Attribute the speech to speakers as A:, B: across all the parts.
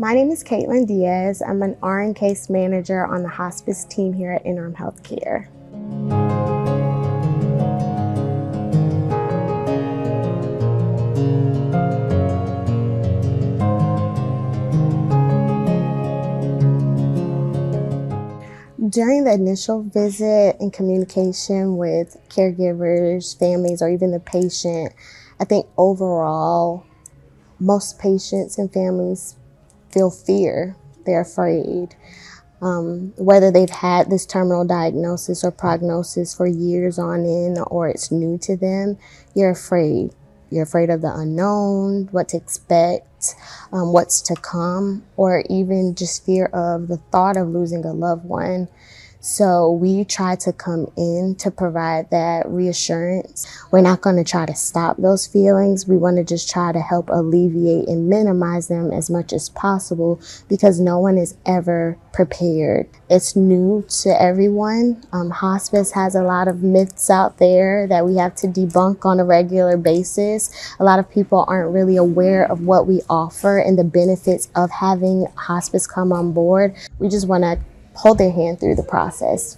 A: My name is Kaitlyn Diaz. I'm an RN case manager on the hospice team here at Interim Healthcare. During the initial visit and communication with caregivers, families, or even the patient, I think overall, most patients and families feel fear. They're afraid. Whether they've had this terminal diagnosis or prognosis for years on end or it's new to them, you're afraid. You're afraid of the unknown, what to expect, what's to come, or even just fear of the thought of losing a loved one. So we try to come in to provide that reassurance. We're not going to try to stop those feelings. We want to just try to help alleviate and minimize them as much as possible because no one is ever prepared. It's new to everyone. Hospice has a lot of myths out there that we have to debunk on a regular basis. A lot of people aren't really aware of what we offer and the benefits of having hospice come on board. We just want to hold their hand through the process.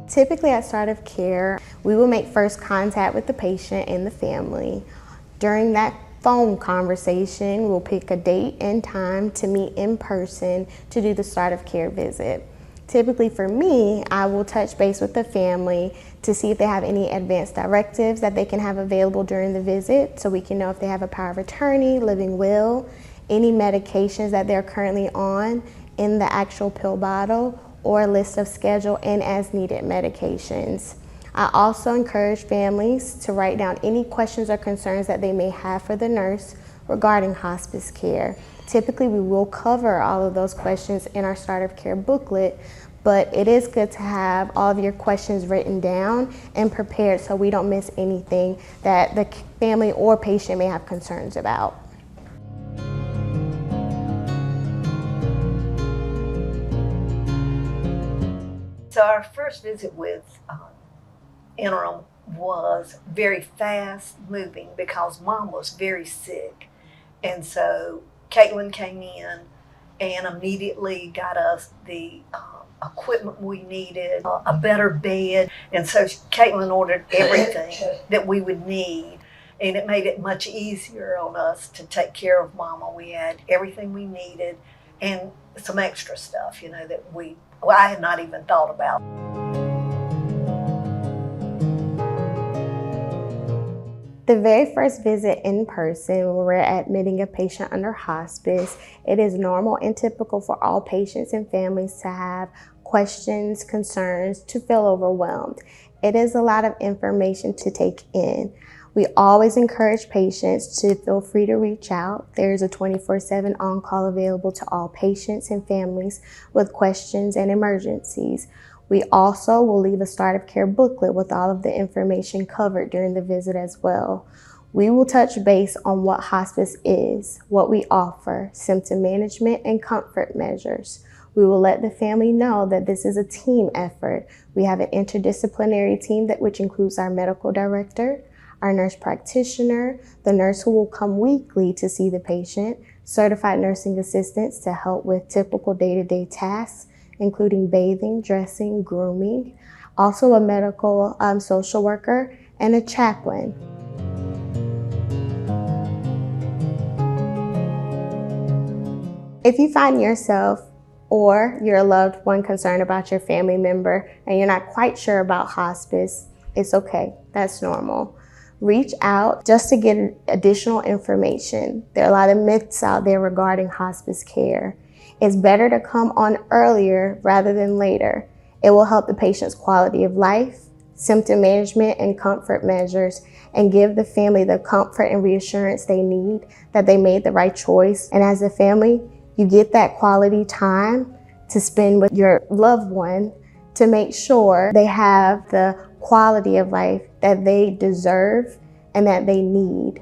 A: Typically at start of care, we will make first contact with the patient and the family. During that phone conversation, we'll pick a date and time to meet in person to do the start of care visit. Typically for me, I will touch base with the family to see if they have any advance directives that they can have available during the visit so we can know if they have a power of attorney, living will, any medications that they're currently on in the actual pill bottle, or a list of scheduled and as needed medications. I also encourage families to write down any questions or concerns that they may have for the nurse regarding hospice care. Typically, we will cover all of those questions in our start of care booklet, but it is good to have all of your questions written down and prepared so we don't miss anything that the family or patient may have concerns about.
B: So our first visit with Interim was very fast moving because Mom was very sick. And so Kaitlyn came in and immediately got us the equipment we needed, a better bed. And so Kaitlyn ordered everything that we would need. And it made it much easier on us to take care of Mama. We had everything we needed and some extra stuff, that I had not even thought about.
A: The very first visit in person, when we're admitting a patient under hospice, it is normal and typical for all patients and families to have questions, concerns, to feel overwhelmed. It is a lot of information to take in. We always encourage patients to feel free to reach out. There's a 24/7 on-call available to all patients and families with questions and emergencies. We also will leave a start of care booklet with all of the information covered during the visit as well. We will touch base on what hospice is, what we offer, symptom management, and comfort measures. We will let the family know that this is a team effort. We have an interdisciplinary team which includes our medical director, our nurse practitioner, the nurse who will come weekly to see the patient, certified nursing assistants to help with typical day-to-day tasks, including bathing, dressing, grooming, also a medical social worker, and a chaplain. If you find yourself or your loved one concerned about your family member and you're not quite sure about hospice, it's okay, that's normal. Reach out just to get additional information. There are a lot of myths out there regarding hospice care. It's better to come on earlier rather than later. It will help the patient's quality of life, symptom management, and comfort measures, and give the family the comfort and reassurance they need that they made the right choice. And as a family, you get that quality time to spend with your loved one to make sure they have the quality of life that they deserve and that they need.